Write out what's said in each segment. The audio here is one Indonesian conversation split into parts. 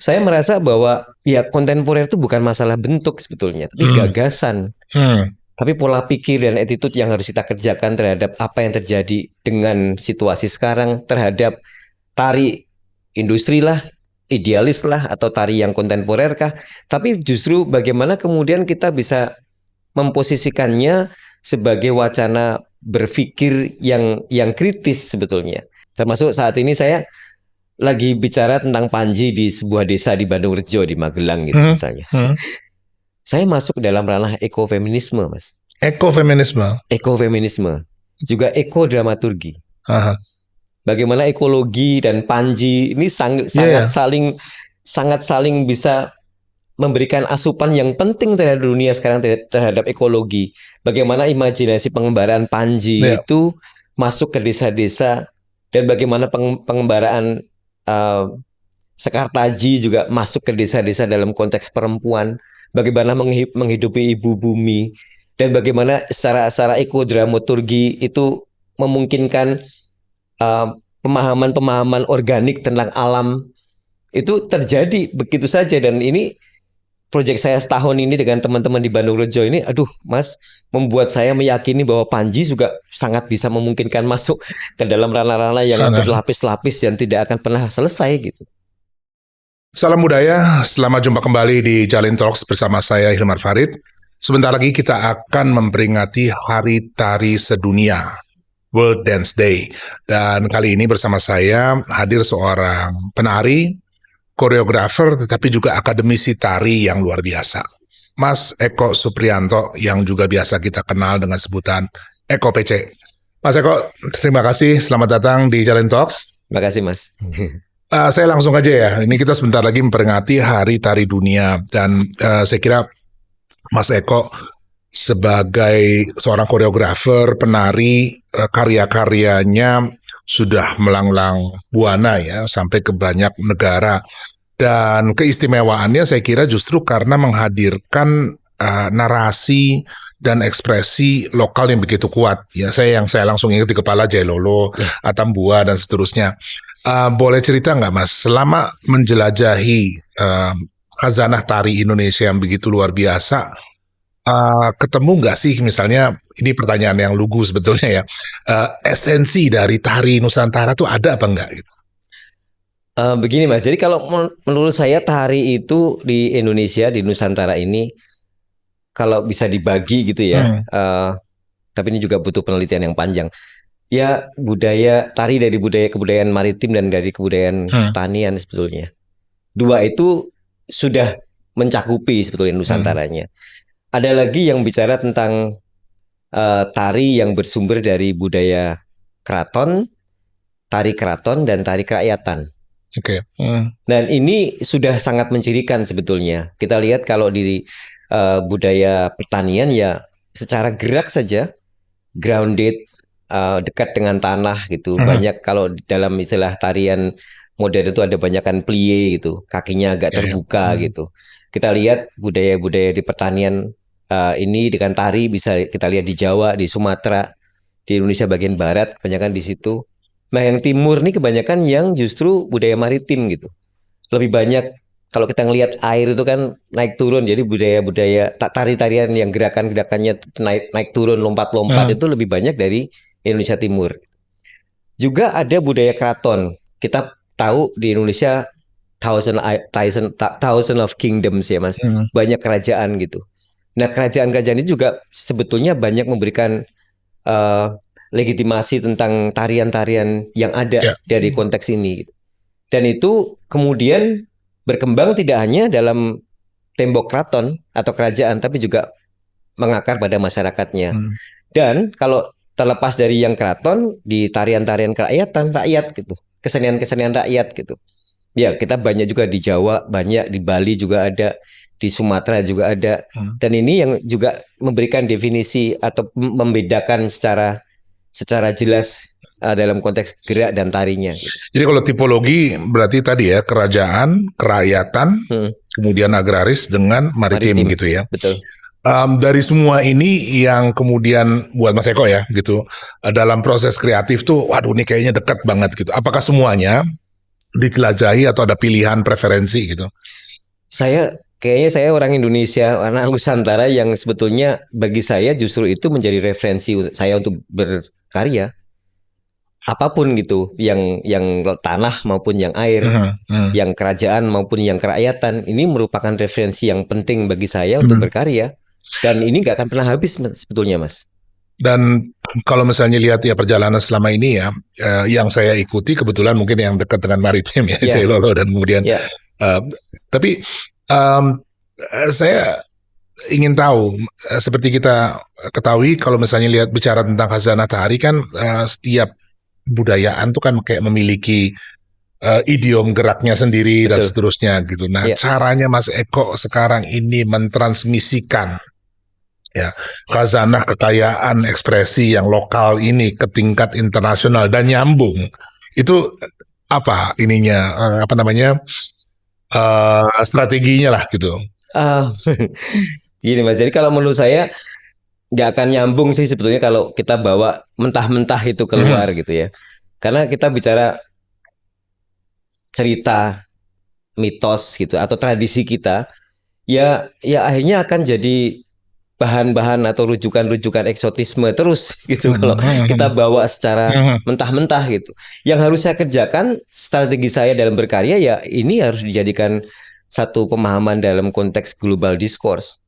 saya merasa bahwa ya kontemporer itu bukan masalah bentuk sebetulnya, tapi gagasan. Tapi pola pikir dan attitude yang harus kita kerjakan terhadap apa yang terjadi dengan situasi sekarang, terhadap tari industri lah, idealis lah, atau tari yang kontemporer kah. Tapi justru bagaimana kemudian kita bisa memposisikannya sebagai wacana berpikir yang kritis sebetulnya. Termasuk saat ini saya lagi bicara tentang Panji di sebuah desa di Bandung Rejo, di Magelang gitu misalnya. Saya masuk dalam ranah ekofeminisme, Mas. Ekofeminisme, juga ekodramaturgi. Bagaimana ekologi dan Panji ini sangat saling bisa memberikan asupan yang penting terhadap dunia sekarang, terhadap ekologi. Bagaimana imajinasi pengembaraan Panji itu masuk ke desa-desa, dan bagaimana pengembaraan Sekartaji juga masuk ke desa-desa dalam konteks perempuan. Bagaimana menghidupi ibu bumi, dan bagaimana secara ekodramaturgi itu memungkinkan pemahaman-pemahaman organik tentang alam itu terjadi begitu saja. Dan ini proyek saya setahun ini dengan teman-teman di Bandung Rejo ini, aduh Mas, membuat saya meyakini bahwa Panji juga sangat bisa memungkinkan masuk ke dalam ranah-ranah yang berlapis-lapis dan tidak akan pernah selesai gitu. Salam budaya, selamat jumpa kembali di Jalin Talks bersama saya Hilmar Farid. Sebentar lagi kita akan memperingati Hari Tari Sedunia, World Dance Day. Dan kali ini bersama saya hadir seorang penari, koreografer, tetapi juga akademisi tari yang luar biasa. Mas Eko Suprianto, yang juga biasa kita kenal dengan sebutan Eko PC. Mas Eko, terima kasih, selamat datang di Jalin Talks. Terima kasih Mas. Saya langsung aja ya, ini kita sebentar lagi memperingati Hari Tari Dunia. Dan saya kira Mas Eko sebagai seorang koreografer, penari, karya-karyanya sudah melanglang buana ya, sampai ke banyak negara. Dan keistimewaannya saya kira justru karena menghadirkan narasi dan ekspresi lokal yang begitu kuat. Ya, saya langsung ingat di kepala Jailolo, Atambua dan seterusnya. Boleh cerita nggak Mas, selama menjelajahi khazanah tari Indonesia yang begitu luar biasa, ketemu nggak sih misalnya, ini pertanyaan yang lugu sebetulnya ya, esensi dari tari Nusantara tuh ada apa enggak gitu? Begini Mas, jadi kalau menurut saya tari itu di Indonesia, di Nusantara ini kalau bisa dibagi gitu ya, tapi ini juga butuh penelitian yang panjang. Ya budaya tari dari kebudayaan maritim dan dari kebudayaan pertanian sebetulnya. Dua itu sudah mencakupi sebetulnya Nusantaranya. Ada lagi yang bicara tentang tari yang bersumber dari budaya keraton, tari keraton dan tari kerakyatan. Dan ini sudah sangat mencirikan sebetulnya. Kita lihat kalau di budaya pertanian ya secara gerak saja, grounded, dekat dengan tanah gitu. Banyak kalau dalam istilah tarian modern itu ada banyakan plie gitu, kakinya agak terbuka gitu. Kita lihat budaya-budaya di pertanian ini dengan tari bisa kita lihat di Jawa, di Sumatera, di Indonesia bagian barat kebanyakan di situ. Nah yang timur nih kebanyakan yang justru budaya maritim gitu. Lebih banyak kalau kita ngelihat air itu kan naik turun, jadi budaya-budaya tari-tarian yang gerakan-gerakannya naik turun, lompat-lompat itu lebih banyak dari Indonesia Timur. Juga ada budaya keraton. Kita tahu di Indonesia thousand of kingdoms ya Mas. Banyak kerajaan gitu. Nah kerajaan-kerajaan ini juga sebetulnya banyak memberikan legitimasi tentang tarian-tarian yang ada dari konteks ini. Dan itu kemudian berkembang tidak hanya dalam tembok keraton atau kerajaan, tapi juga mengakar pada masyarakatnya. Dan kalau terlepas dari yang keraton, di tarian-tarian kerakyatan, rakyat gitu, kesenian-kesenian rakyat gitu. Ya kita banyak juga di Jawa, banyak di Bali juga ada, di Sumatera juga ada. Dan ini yang juga memberikan definisi atau membedakan secara jelas dalam konteks gerak dan tarinya. Jadi kalau tipologi berarti tadi ya, kerajaan, kerakyatan, kemudian agraris dengan maritim gitu ya. Betul. Dari semua ini yang kemudian buat Mas Eko ya gitu, dalam proses kreatif tuh, waduh ini kayaknya dekat banget gitu. Apakah semuanya? dijelajahi atau ada pilihan preferensi gitu? Kayaknya saya orang Indonesia, anak Nusantara yang sebetulnya bagi saya justru itu menjadi referensi saya untuk berkarya. Apapun gitu, yang tanah maupun yang air, yang kerajaan maupun yang kerakyatan, ini merupakan referensi yang penting bagi saya untuk berkarya. Dan ini nggak akan pernah habis sebetulnya, Mas. Dan kalau misalnya lihat ya perjalanan selama ini ya, yang saya ikuti kebetulan mungkin yang dekat dengan maritim ya, Jailolo dan kemudian. Tapi saya ingin tahu, seperti kita ketahui kalau misalnya lihat bicara tentang Khazanah Tari kan setiap budayaan tuh kan kayak memiliki idiom geraknya sendiri. Betul. Dan seterusnya gitu. Nah, caranya Mas Eko sekarang ini mentransmisikan ya khazanah kekayaan ekspresi yang lokal ini ke tingkat internasional dan nyambung, itu apa ininya strateginya lah gitu. Gini Mas, jadi kalau menurut saya nggak akan nyambung sih sebetulnya kalau kita bawa mentah-mentah itu keluar gitu ya, karena kita bicara cerita, mitos gitu atau tradisi kita, ya akhirnya akan jadi bahan-bahan atau rujukan-rujukan eksotisme terus gitu kalau kita bawa secara mentah-mentah gitu. Yang harus saya kerjakan, strategi saya dalam berkarya ya ini harus dijadikan satu pemahaman dalam konteks global discourse.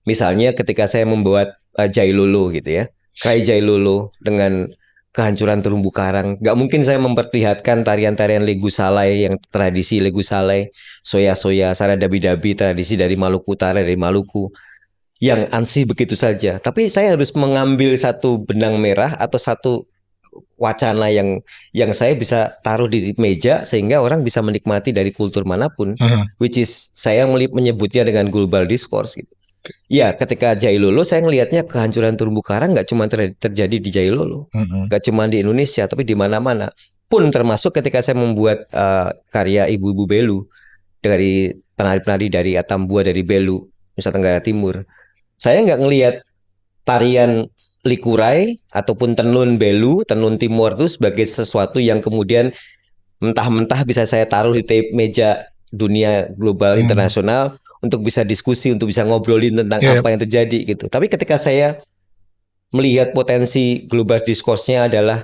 Misalnya ketika saya membuat Jailolo gitu ya, Cry Jailolo dengan kehancuran terumbu karang, nggak mungkin saya memperlihatkan tarian-tarian Legu Salai yang tradisi Legu Salai, Soya-soya, Saradabi-dabi tradisi dari Maluku Utara, dari Maluku, yang ansih begitu saja. Tapi saya harus mengambil satu benang merah atau satu wacana yang saya bisa taruh di meja sehingga orang bisa menikmati dari kultur manapun, which is saya menyebutnya dengan global discourse gitu. Ya, ketika Jailolo saya ngelihatnya kehancuran terumbu karang nggak cuma terjadi di Jailolo, nggak cuma di Indonesia, tapi di mana-mana. Pun termasuk ketika saya membuat karya Ibu-Ibu Belu dari penari-penari dari Atambua dari Belu, Nusa Tenggara Timur. Saya nggak ngelihat tarian Likurai ataupun tenun Belu, tenun Timur itu sebagai sesuatu yang kemudian mentah-mentah bisa saya taruh di meja dunia global internasional untuk bisa diskusi, untuk bisa ngobrolin tentang apa yang terjadi gitu. Tapi ketika saya melihat potensi global discourse-nya adalah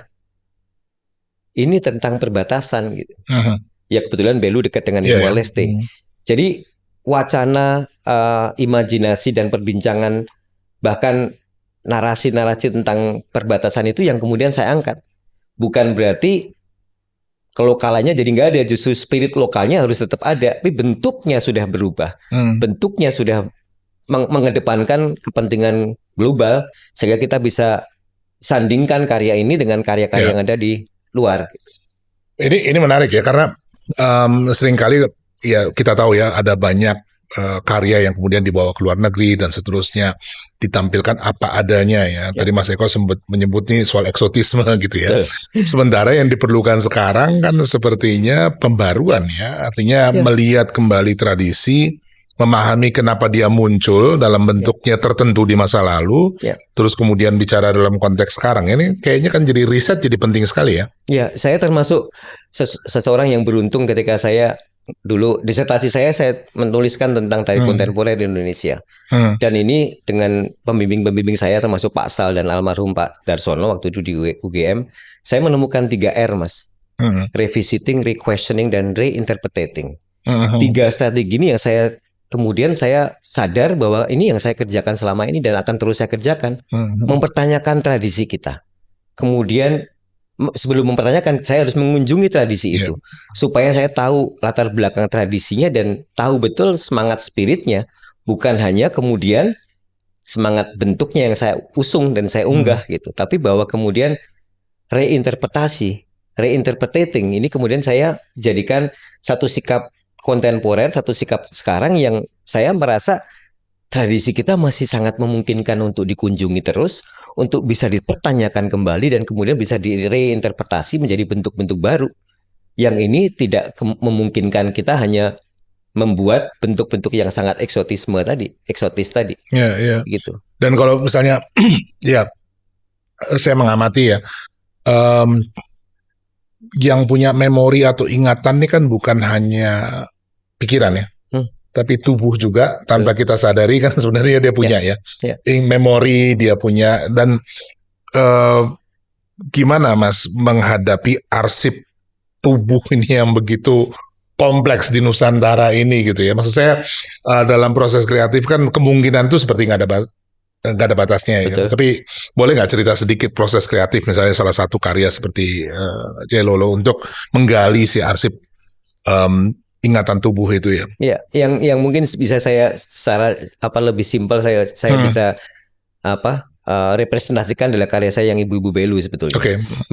ini tentang perbatasan gitu. Ya kebetulan Belu dekat dengan Timor Leste. Jadi wacana, imajinasi dan perbincangan bahkan narasi-narasi tentang perbatasan itu yang kemudian saya angkat. Bukan berarti kelokalannya jadi nggak ada, justru spirit lokalnya harus tetap ada, tapi bentuknya sudah berubah. Bentuknya sudah mengedepankan kepentingan global sehingga kita bisa sandingkan karya ini dengan karya-karya yang ada di luar. Ini menarik ya, karena seringkali ya kita tahu ya ada banyak karya yang kemudian dibawa ke luar negeri dan seterusnya ditampilkan apa adanya ya. Tadi Mas Eko sempat menyebut nih soal eksotisme gitu ya. Sementara yang diperlukan sekarang kan sepertinya pembaruan ya, artinya melihat kembali tradisi, memahami kenapa dia muncul dalam bentuknya tertentu di masa lalu, terus kemudian bicara dalam konteks sekarang. Ini kayaknya kan jadi riset jadi penting sekali ya. Ya, saya termasuk seseorang yang beruntung ketika saya dulu disertasi saya menuliskan tentang tari kontemporer di Indonesia. Dan ini dengan pembimbing-pembimbing saya termasuk Pak Sal dan almarhum Pak Darsono waktu itu di UGM, saya menemukan 3R Mas. Revisiting, requestioning, dan reinterpreting. 3 strategi ini yang kemudian saya sadar bahwa ini yang saya kerjakan selama ini dan akan terus saya kerjakan. Mempertanyakan tradisi kita. Kemudian sebelum mempertanyakan, saya harus mengunjungi tradisi itu supaya saya tahu latar belakang tradisinya dan tahu betul semangat spiritnya, bukan hanya kemudian semangat bentuknya yang saya usung dan saya unggah gitu, tapi bahwa kemudian reinterpreting ini kemudian saya jadikan satu sikap kontemporer, satu sikap sekarang yang saya merasa tradisi kita masih sangat memungkinkan untuk dikunjungi terus, untuk bisa dipertanyakan kembali dan kemudian bisa direinterpretasi menjadi bentuk-bentuk baru. Yang ini tidak memungkinkan kita hanya membuat bentuk-bentuk yang sangat eksotis tadi. Gitu. Dan kalau misalnya ya saya mengamati ya, yang punya memori atau ingatan ini kan bukan hanya pikiran ya, tapi tubuh juga tanpa kita sadari kan sebenarnya dia punya ya. Memori dia punya. Dan gimana Mas menghadapi arsip tubuh ini yang begitu kompleks di Nusantara ini gitu ya. Maksud saya dalam proses kreatif kan kemungkinan itu seperti nggak ada batasnya ya. Tapi boleh nggak cerita sedikit proses kreatif misalnya salah satu karya seperti Jai Lolo untuk menggali si arsip ingatan tubuh itu ya? Ya, yang mungkin bisa saya secara lebih simpel saya bisa representasikan adalah karya saya yang Ibu-Ibu Belu sebetulnya.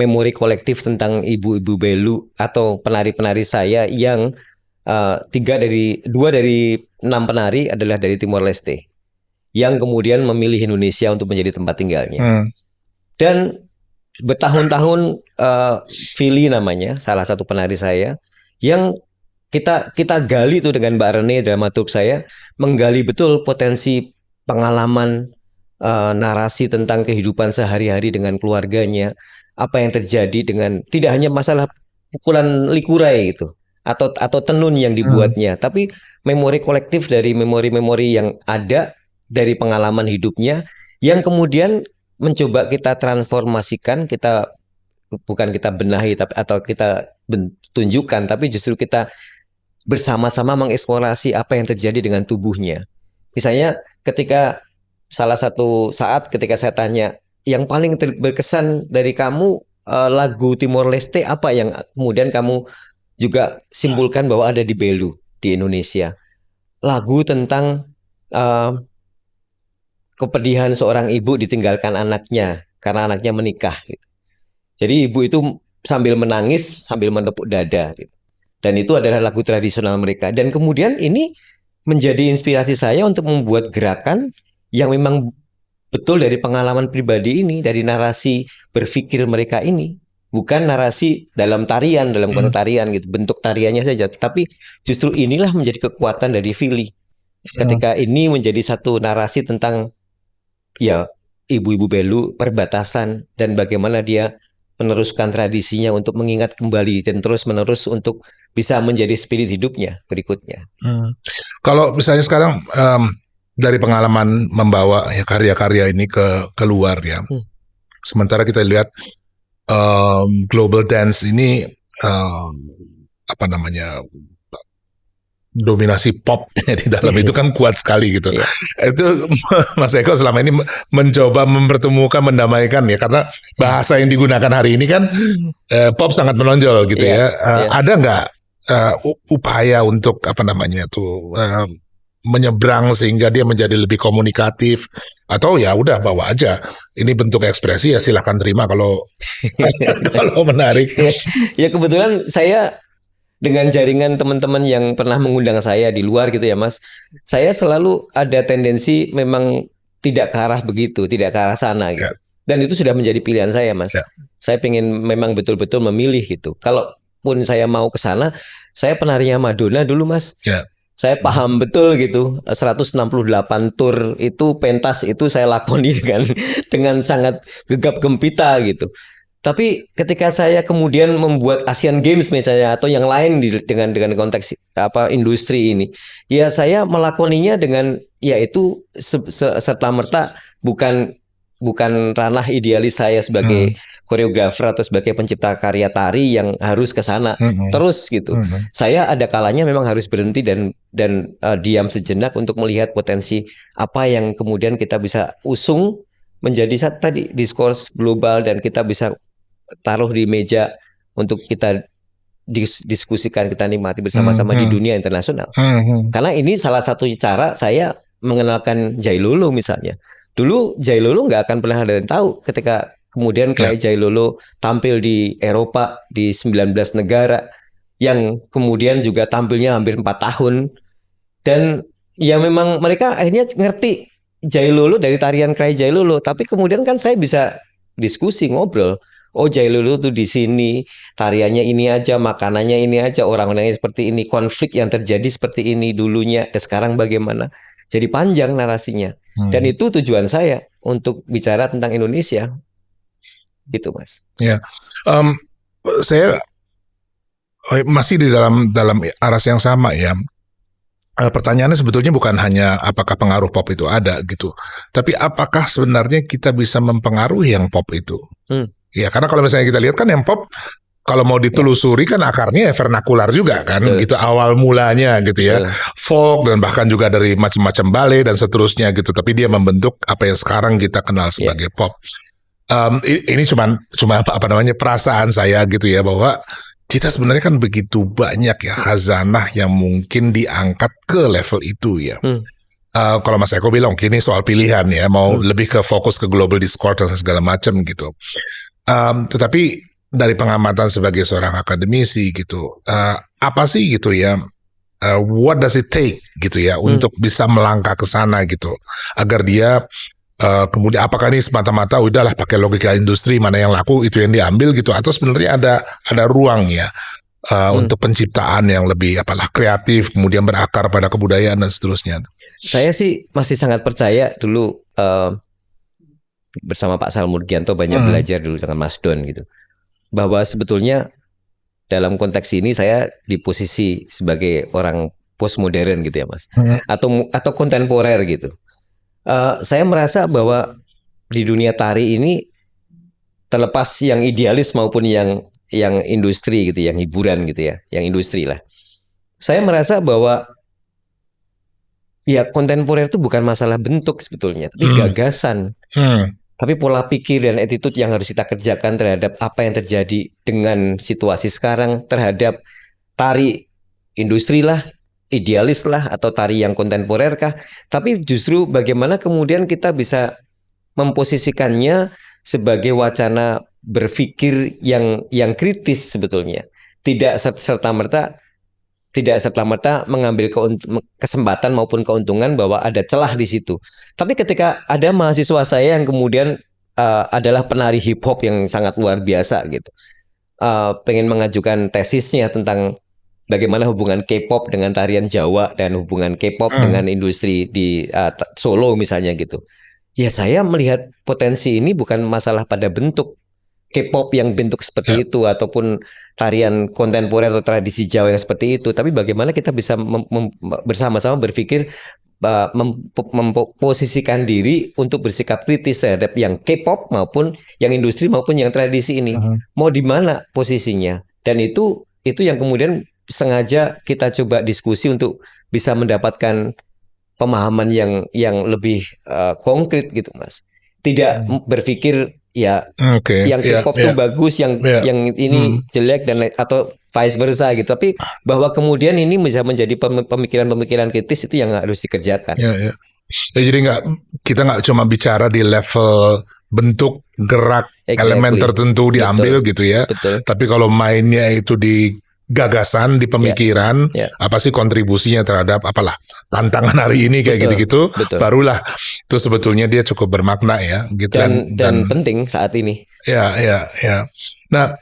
Memori kolektif tentang Ibu-Ibu Belu atau penari-penari saya yang 2 dari 6 penari adalah dari Timor Leste, yang kemudian memilih Indonesia untuk menjadi tempat tinggalnya. Dan bertahun-tahun Fili namanya, salah satu penari saya, yang kita gali itu dengan Mbak Rene, dramaturg saya, menggali betul potensi pengalaman narasi tentang kehidupan sehari-hari dengan keluarganya, apa yang terjadi dengan tidak hanya masalah pukulan likurai itu atau tenun yang dibuatnya, tapi memori kolektif dari memori-memori yang ada dari pengalaman hidupnya yang kemudian mencoba kita transformasikan, kita benahi atau kita tunjukkan, tapi justru kita bersama-sama mengeksplorasi apa yang terjadi dengan tubuhnya. Misalnya ketika salah satu saat ketika saya tanya, yang paling berkesan dari kamu lagu Timor Leste apa yang kemudian kamu juga simpulkan bahwa ada di Belu di Indonesia? Lagu tentang kepedihan seorang ibu ditinggalkan anaknya karena anaknya menikah. Jadi ibu itu sambil menangis, sambil menepuk dada. Dan itu adalah lagu tradisional mereka. Dan kemudian ini menjadi inspirasi saya untuk membuat gerakan yang memang betul dari pengalaman pribadi ini, dari narasi berpikir mereka ini. Bukan narasi dalam tarian, dalam konteks tarian gitu, bentuk tariannya saja. Tapi justru inilah menjadi kekuatan dari Fili. Ketika ini menjadi satu narasi tentang ya Ibu-Ibu Belu, perbatasan, dan bagaimana dia meneruskan tradisinya untuk mengingat kembali dan terus-menerus untuk bisa menjadi spirit hidupnya berikutnya. Kalau misalnya sekarang dari pengalaman membawa ya karya-karya ini ke luar ya, sementara kita lihat global dance ini dominasi pop di dalam itu kan kuat sekali gitu. Itu Mas Eko selama ini mencoba mempertemukan, mendamaikan ya, karena bahasa yang digunakan hari ini kan pop sangat menonjol gitu ya. Ada nggak upaya untuk menyeberang sehingga dia menjadi lebih komunikatif, atau ya udah bawa aja ini bentuk ekspresi ya silahkan terima kalau kalau menarik. Ya kebetulan saya dengan jaringan teman-teman yang pernah mengundang saya di luar gitu ya Mas, saya selalu ada tendensi memang tidak ke arah begitu, tidak ke arah sana gitu. Dan itu sudah menjadi pilihan saya Mas. Saya pengen memang betul-betul memilih gitu. Kalaupun saya mau ke sana, saya penarinya Madonna dulu Mas. Saya paham betul gitu, 168 tour itu pentas itu saya lakoni dengan sangat gegap gempita gitu. Tapi ketika saya kemudian membuat Asian Games misalnya atau yang lain dengan konteks industri ini, ya saya melakoninya dengan yaitu serta-merta bukan ranah idealis saya sebagai koreografer atau sebagai pencipta karya tari yang harus ke sana terus gitu. Saya ada kalanya memang harus berhenti dan diam sejenak untuk melihat potensi apa yang kemudian kita bisa usung menjadi tadi diskurs global dan kita bisa taruh di meja untuk kita diskusikan, kita nikmati bersama-sama di dunia internasional. Karena ini salah satu cara saya mengenalkan Jai Lolo misalnya. Dulu Jai Lolo nggak akan pernah ada yang tahu ketika kemudian kayak Jai Lolo tampil di Eropa di 19 negara yang kemudian juga tampilnya hampir 4 tahun. Dan ya memang mereka akhirnya ngerti Jai Lolo dari tarian Krai Jai Lolo. Tapi kemudian kan saya bisa diskusi, ngobrol. Oh Jai Lolo tuh di sini tariannya ini aja, makanannya ini aja, orang-orangnya seperti ini, konflik yang terjadi seperti ini dulunya, dan sekarang bagaimana? Jadi panjang narasinya. Dan itu tujuan saya untuk bicara tentang Indonesia, gitu Mas. Ya, saya masih di dalam arah yang sama ya. Pertanyaannya sebetulnya bukan hanya apakah pengaruh pop itu ada gitu, tapi apakah sebenarnya kita bisa mempengaruhi yang pop itu? Ya karena kalau misalnya kita lihat kan yang pop kalau mau ditelusuri kan akarnya ya vernakular juga kan, gitu awal mulanya gitu ya, folk dan bahkan juga dari macam-macam ballet dan seterusnya gitu. Tapi dia membentuk apa yang sekarang kita kenal sebagai pop. Ini cuma apa namanya perasaan saya gitu ya, bahwa kita sebenarnya kan begitu banyak ya khazanah yang mungkin diangkat ke level itu ya. Kalau Mas Eko bilang ini soal pilihan ya, mau lebih ke fokus ke global discourse dan segala macam gitu. Tetapi dari pengamatan sebagai seorang akademisi gitu, apa sih gitu ya, what does it take gitu ya untuk bisa melangkah ke sana gitu, agar dia kemudian apakah ini semata-mata udahlah pakai logika industri mana yang laku itu yang diambil gitu, atau sebenarnya ada ruang ya untuk penciptaan yang lebih kreatif, kemudian berakar pada kebudayaan dan seterusnya. Saya sih masih sangat percaya dulu bersama Pak Salmurgianto banyak belajar dulu dengan Mas Don gitu, bahwa sebetulnya dalam konteks ini saya di posisi sebagai orang postmodern gitu ya Mas, atau kontemporer gitu. Saya merasa bahwa di dunia tari ini, terlepas yang idealis maupun yang industri gitu, yang hiburan gitu ya, yang industri lah, saya merasa bahwa ya kontemporer itu bukan masalah bentuk sebetulnya, tapi gagasan. Tapi pola pikir dan attitude yang harus kita kerjakan terhadap apa yang terjadi dengan situasi sekarang, terhadap tari industri lah, idealis lah, atau tari yang kontemporer kah. Tapi justru bagaimana kemudian kita bisa memposisikannya sebagai wacana berpikir yang kritis sebetulnya. Tidak serta-merta mengambil kesempatan maupun keuntungan bahwa ada celah di situ. Tapi ketika ada mahasiswa saya yang kemudian adalah penari hip hop yang sangat luar biasa gitu, pengen mengajukan tesisnya tentang bagaimana hubungan K-pop dengan tarian Jawa dan hubungan K-pop dengan industri di Solo misalnya gitu. Ya saya melihat potensi ini bukan masalah pada bentuk K-pop yang bentuk seperti itu, ataupun tarian kontemporer atau tradisi Jawa yang seperti itu, tapi bagaimana kita bisa bersama-sama berpikir, memposisikan diri untuk bersikap kritis terhadap yang K-pop maupun yang industri maupun yang tradisi ini. Mau di mana posisinya? Dan itu yang kemudian sengaja kita coba diskusi untuk bisa mendapatkan pemahaman yang lebih konkret gitu Mas. Tidak berpikir yang K-pop tuh bagus, yang ini jelek dan atau vice versa gitu. Tapi bahwa kemudian ini bisa menjadi pemikiran-pemikiran kritis, itu yang harus dikerjakan. Jadi kita nggak cuma bicara di level bentuk, gerak, elemen tertentu diambil gitu ya. Tapi kalau mainnya itu di gagasan, di pemikiran, apa sih kontribusinya terhadap tantangan hari ini kayak gitu-gitu, barulah itu sebetulnya dia cukup bermakna ya gitu, dan penting saat ini. Ya. Nah,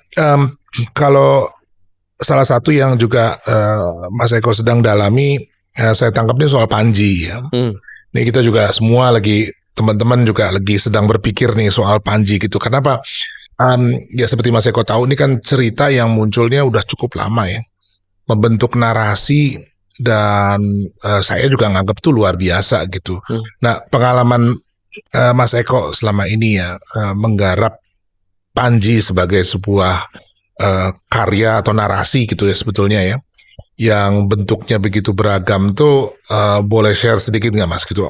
kalau salah satu yang juga Mas Eko sedang dalami, saya tangkap ini soal Panji ya. Ini kita juga semua teman-teman juga lagi sedang berpikir nih soal Panji gitu. Kenapa? Ya seperti Mas Eko tahu, ini kan cerita yang munculnya udah cukup lama ya, membentuk narasi, dan saya juga nganggap tuh luar biasa gitu. Nah, pengalaman Mas Eko selama ini ya, menggarap Panji sebagai sebuah karya atau narasi gitu ya sebetulnya ya, yang bentuknya begitu beragam tuh, boleh share sedikit nggak Mas gitu?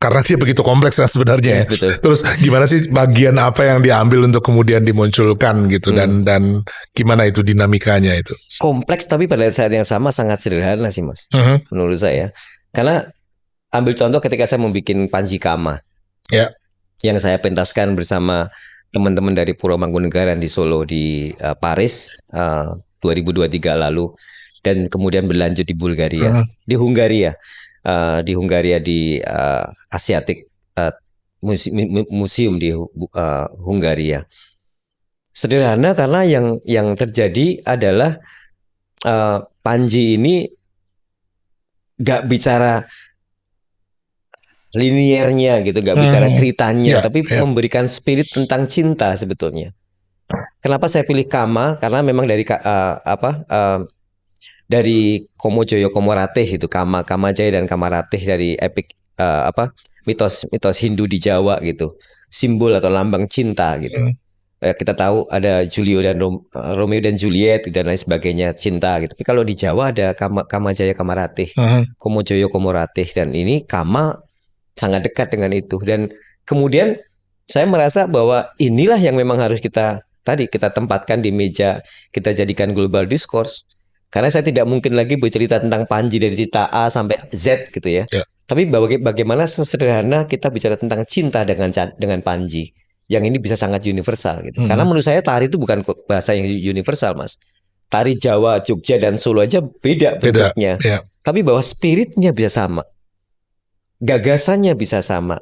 Karena dia begitu kompleks kan sebenarnya ya. Terus gimana sih bagian apa yang diambil untuk kemudian dimunculkan gitu, dan gimana itu dinamikanya itu? Kompleks tapi pada saat yang sama sangat sederhana sih Mas, menurut saya. Karena ambil contoh ketika saya membuat Panji Kama, yang saya pentaskan bersama teman-teman dari Puro Mangkunegaran di Solo, di Paris 2023 lalu, dan kemudian berlanjut di Bulgaria, di Hungaria. Di Asiatic Museum di Hungaria. Sederhana karena yang terjadi adalah Panji ini gak bicara liniernya gitu, gak bicara ceritanya, tapi memberikan spirit tentang cinta sebetulnya. Kenapa saya pilih Kama? Karena memang dari dari Komojoyo Komoratih itu Kama, Kamajaya dan Kamaratih dari epik mitos Hindu di Jawa gitu, simbol atau lambang cinta gitu. Kita tahu ada Romeo dan Juliet dan lain sebagainya, cinta gitu. Tapi kalau di Jawa ada Kamajaya Kamaratih, Komojoyo Komoratih, dan ini Kama sangat dekat dengan itu. Dan kemudian saya merasa bahwa inilah yang memang harus kita tempatkan di meja, kita jadikan global discourse. Karena saya tidak mungkin lagi bercerita tentang Panji dari cerita A sampai Z gitu ya. Tapi bagaimana sesederhana kita bicara tentang cinta dengan Panji. Yang ini bisa sangat universal gitu. Karena menurut saya tari itu bukan bahasa yang universal, Mas. Tari Jawa, Jogja dan Solo aja beda bentuknya. Tapi bahwa spiritnya bisa sama. Gagasannya bisa sama.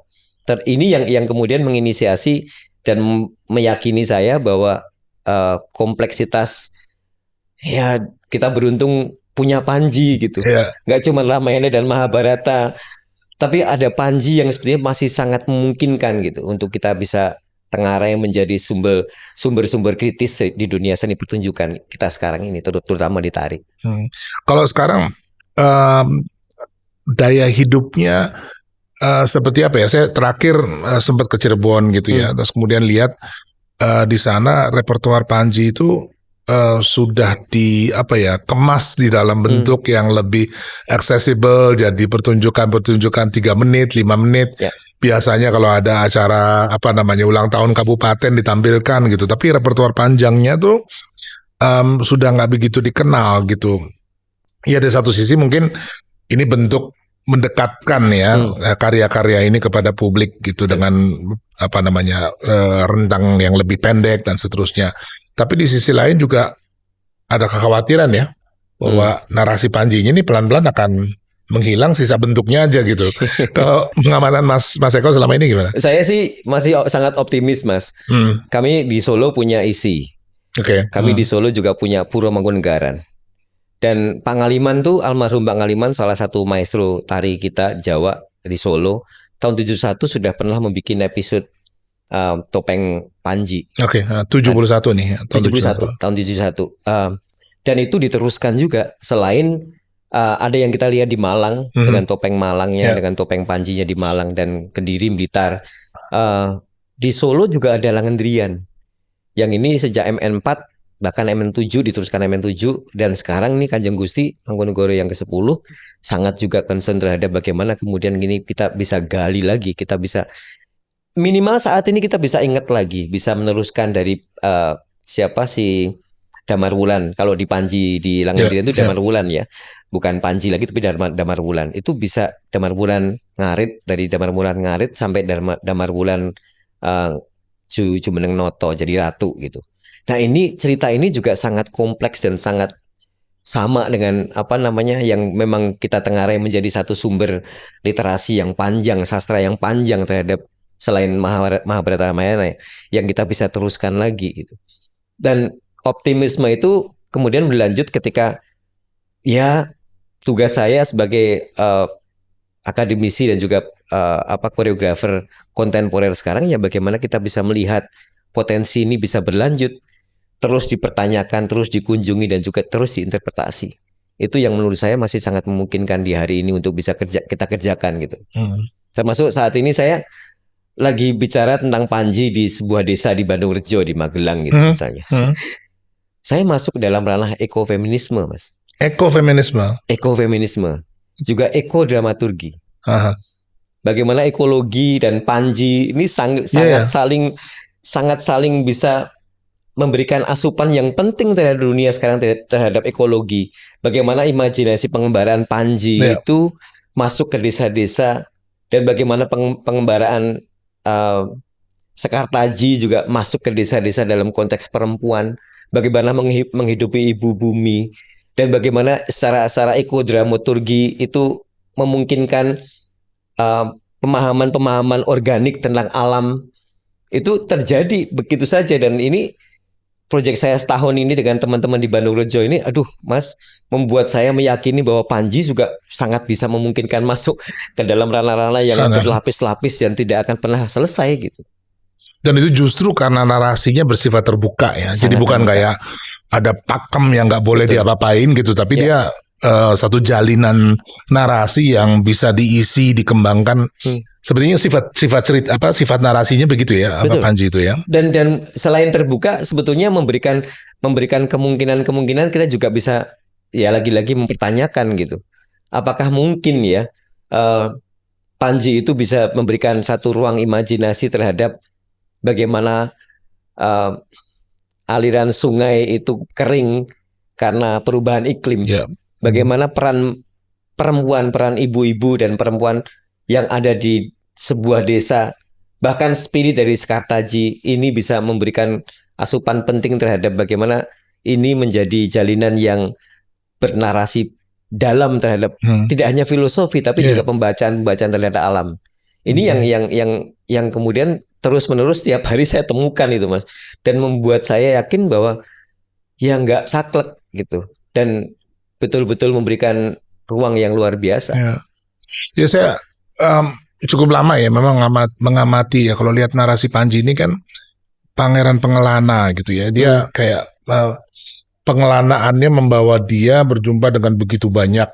Ini yang kemudian menginisiasi dan meyakini saya bahwa kompleksitas, ya kita beruntung punya Panji gitu. Nggak cuma Ramayana dan Mahabharata, tapi ada Panji yang sebenarnya masih sangat memungkinkan gitu untuk kita bisa tengarai menjadi sumber-sumber kritis di dunia seni pertunjukan kita sekarang ini, terutama di tari. Kalau sekarang daya hidupnya seperti apa ya? Saya terakhir sempat ke Cirebon gitu ya, terus kemudian lihat di sana repertoar Panji itu sudah kemas di dalam bentuk yang lebih accessible, jadi pertunjukan 3 menit, 5 menit. Biasanya kalau ada acara ulang tahun kabupaten ditampilkan gitu, tapi repertoar panjangnya tuh sudah nggak begitu dikenal gitu. Ya dari satu sisi mungkin ini bentuk mendekatkan ya karya-karya ini kepada publik gitu dengan rentang yang lebih pendek dan seterusnya. Tapi di sisi lain juga ada kekhawatiran ya bahwa narasi Panjinya ini pelan-pelan akan menghilang, sisa bentuknya aja gitu. Kalau pengamatan Mas Eko selama ini gimana? Saya sih masih sangat optimis, Mas. Kami di Solo punya ISI. Kami di Solo juga punya Puro Mangkunagaran. Dan Pak Ngaliman tuh, almarhum Pak Ngaliman, salah satu maestro tari kita Jawa di Solo, tahun 71 sudah pernah membuat episode topeng Panji. 71 nih. Tahun 71. Dan itu diteruskan juga selain ada yang kita lihat di Malang dengan topeng Malangnya, dengan topeng Panjinya di Malang dan Kediri, Blitar. Di Solo juga ada Langendrian. Yang ini sejak MN4 bahkan MN7 diteruskan MN7 dan sekarang nih Kanjeng Gusti Mangkunegoro yang ke-10 sangat juga concern terhadap bagaimana kemudian gini kita bisa gali lagi, kita bisa minimal saat ini kita bisa ingat lagi, bisa meneruskan dari siapa si Damar Wulan. Kalau di Panji di Langendrian itu Damar Wulan ya, bukan Panji lagi tapi Damar Wulan. Itu bisa Damar Wulan Ngarit, dari Damar Wulan Ngarit sampai Damar Wulan Jumeneng Noto jadi ratu gitu. Nah ini cerita ini juga sangat kompleks dan sangat sama dengan yang memang kita tengarai menjadi satu sumber literasi yang panjang, sastra yang panjang terhadap selain Mahabharata Ramayana yang kita bisa teruskan lagi gitu. Dan optimisme itu kemudian berlanjut ketika ya tugas saya sebagai akademisi dan juga koreografer kontemporer sekarang ya bagaimana kita bisa melihat potensi ini bisa berlanjut, terus dipertanyakan, terus dikunjungi dan juga terus diinterpretasi. Itu yang menurut saya masih sangat memungkinkan di hari ini untuk bisa kita kerjakan gitu. Termasuk saat ini saya lagi bicara tentang Panji di sebuah desa di Bandung Rejo di Magelang gitu misalnya. Saya masuk dalam ranah ekofeminisme, Mas. Ekofeminisme, juga ekodramaturgi. Bagaimana ekologi dan Panji ini sangat saling bisa memberikan asupan yang penting terhadap dunia sekarang terhadap ekologi. Bagaimana imajinasi pengembaraan Panji itu masuk ke desa-desa dan bagaimana pengembaraan Sekartaji juga masuk ke desa-desa dalam konteks perempuan. Bagaimana menghidupi ibu bumi dan bagaimana secara ekodramaturgi itu memungkinkan pemahaman-pemahaman organik tentang alam itu terjadi begitu saja. Dan ini proyek saya setahun ini dengan teman-teman di Bandung Rejo ini, Mas, membuat saya meyakini bahwa Panji juga sangat bisa memungkinkan masuk ke dalam ranah-ranah yang berlapis-lapis dan tidak akan pernah selesai gitu. Dan itu justru karena narasinya bersifat terbuka ya. Sangat Jadi bukan terbuka. kayak ada pakem yang nggak boleh diapa-apain gitu, tapi dia satu jalinan narasi yang bisa diisi, dikembangkan. Sebenarnya sifat narasinya begitu ya, apa Betul. Panji itu ya. Dan selain terbuka, sebetulnya memberikan kemungkinan kita juga bisa ya lagi-lagi mempertanyakan gitu. Apakah mungkin ya Panji itu bisa memberikan satu ruang imajinasi terhadap bagaimana aliran sungai itu kering karena perubahan iklim. Bagaimana peran perempuan, peran ibu-ibu dan perempuan yang ada di sebuah desa, bahkan spirit dari Sekartaji ini bisa memberikan asupan penting terhadap bagaimana ini menjadi jalinan yang bernarasi dalam terhadap tidak hanya filosofi tapi juga pembacaan terhadap alam. Ini yang kemudian terus-menerus setiap hari saya temukan itu, Mas, dan membuat saya yakin bahwa ya nggak saklek gitu dan betul-betul memberikan ruang yang luar biasa. Ya saya cukup lama ya memang mengamati ya, kalau lihat narasi Panji ini kan pangeran pengelana gitu ya. Dia kayak pengelanaannya membawa dia berjumpa dengan begitu banyak